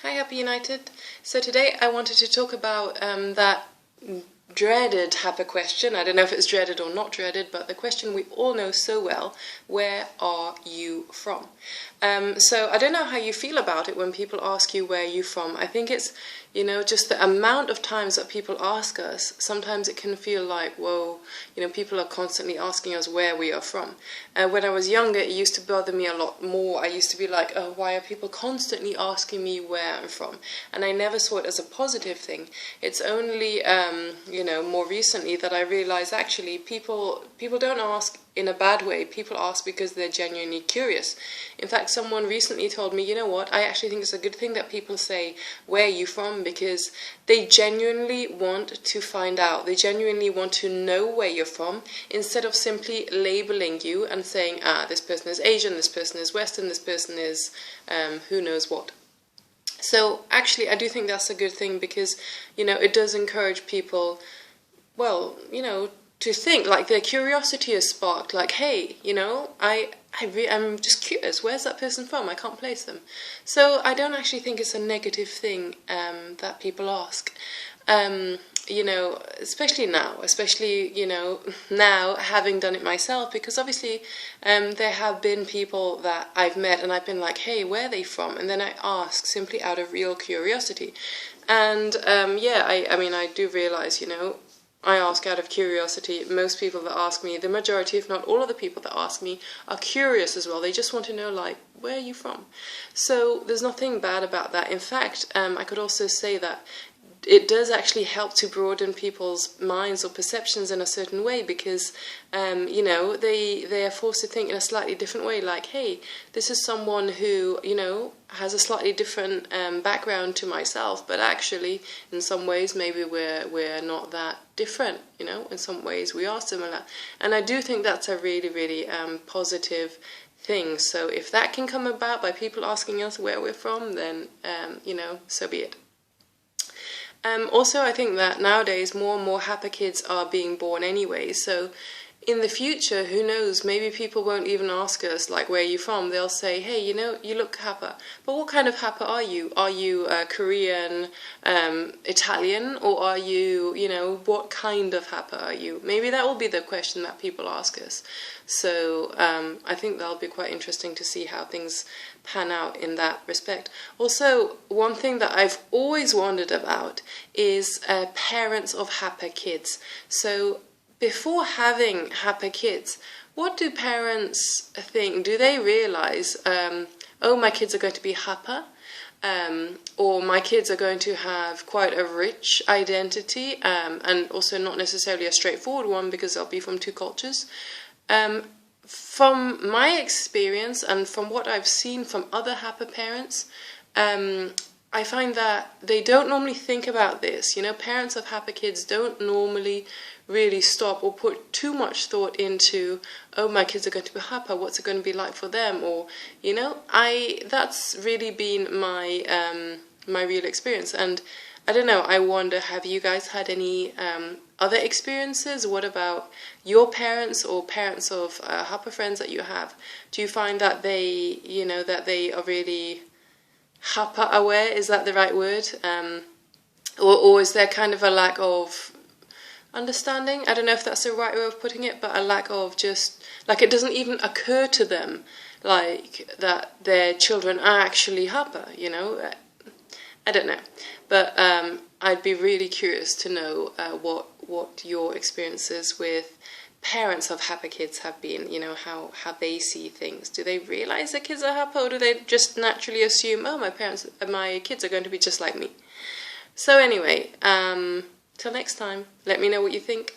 Hi Happy United. So today I wanted to talk about that dreaded Hapa question. I don't know if it's dreaded or not dreaded, but the question we all know so well: where are you from? So I don't know how you feel about it when people ask you where you're from. I think it's, just the amount of times that people ask us, sometimes it can feel like, whoa, people are constantly asking us where we are from. When I was younger, it used to bother me a lot more. I used to be like, oh, why are people constantly asking me where I'm from? And I never saw it as a positive thing. It's only, more recently that I realized actually people don't ask in a bad way. People ask because they're genuinely curious. In fact, someone recently told me, you know what, I actually think it's a good thing that people say, where are you from? Because they genuinely want to find out. They genuinely want to know where you're from, instead of simply labeling you and saying, this person is Asian, this person is Western, this person is who knows what. So actually, I do think that's a good thing because, it does encourage people, to think, like their curiosity is sparked, like, hey, I'm just curious, where's that person from? I can't place them. So I don't actually think it's a negative thing that people ask. Especially now having done it myself, because obviously there have been people that I've met and I've been like, hey, where are they from? And then I ask simply out of real curiosity. And I do realize, I ask out of curiosity. Most people that ask me, the majority, if not all of the people that ask me, are curious as well. They just want to know, like, where are you from? So there's nothing bad about that. In fact, I could also say that it does actually help to broaden people's minds or perceptions in a certain way, because they are forced to think in a slightly different way, like, hey, this is someone who has a slightly different background to myself, but actually in some ways maybe we're not that different. In some ways we are similar, and I do think that's a really, really positive thing. So if that can come about by people asking us where we're from, then so be it. Also, I think that nowadays more and more Hapa kids are being born anyway, so in the future, who knows, maybe people won't even ask us, like, where are you from? They'll say, hey, you look Hapa, but what kind of Hapa are you? Are you Korean, Italian, or are you, what kind of Hapa are you? Maybe that will be the question that people ask us. So I think that'll be quite interesting to see how things pan out in that respect. Also, one thing that I've always wondered about is parents of Hapa kids. So before having Hapa kids, what do parents think? Do they realize, oh, my kids are going to be Hapa, or my kids are going to have quite a rich identity, and also not necessarily a straightforward one because they'll be from two cultures? From my experience and from what I've seen from other Hapa parents, I find that they don't normally think about this. Parents of Hapa kids don't normally really stop or put too much thought into, oh, my kids are going to be Hapa, what's it going to be like for them? Or, that's really been my my real experience. And I don't know, I wonder, have you guys had any other experiences? What about your parents or parents of Hapa friends that you have? Do you find that they, that they are really Hapa aware? Is that the right word? Or is there kind of a lack of understanding? I don't know if that's the right way of putting it, but a lack of just, like, it doesn't even occur to them, like, that their children are actually Hapa, I don't know. But I'd be really curious to know what your experiences with parents of Hapa kids have been, how they see things. Do they realize their kids are Hapa, or do they just naturally assume, oh, my kids are going to be just like me? So anyway, till next time, let me know what you think.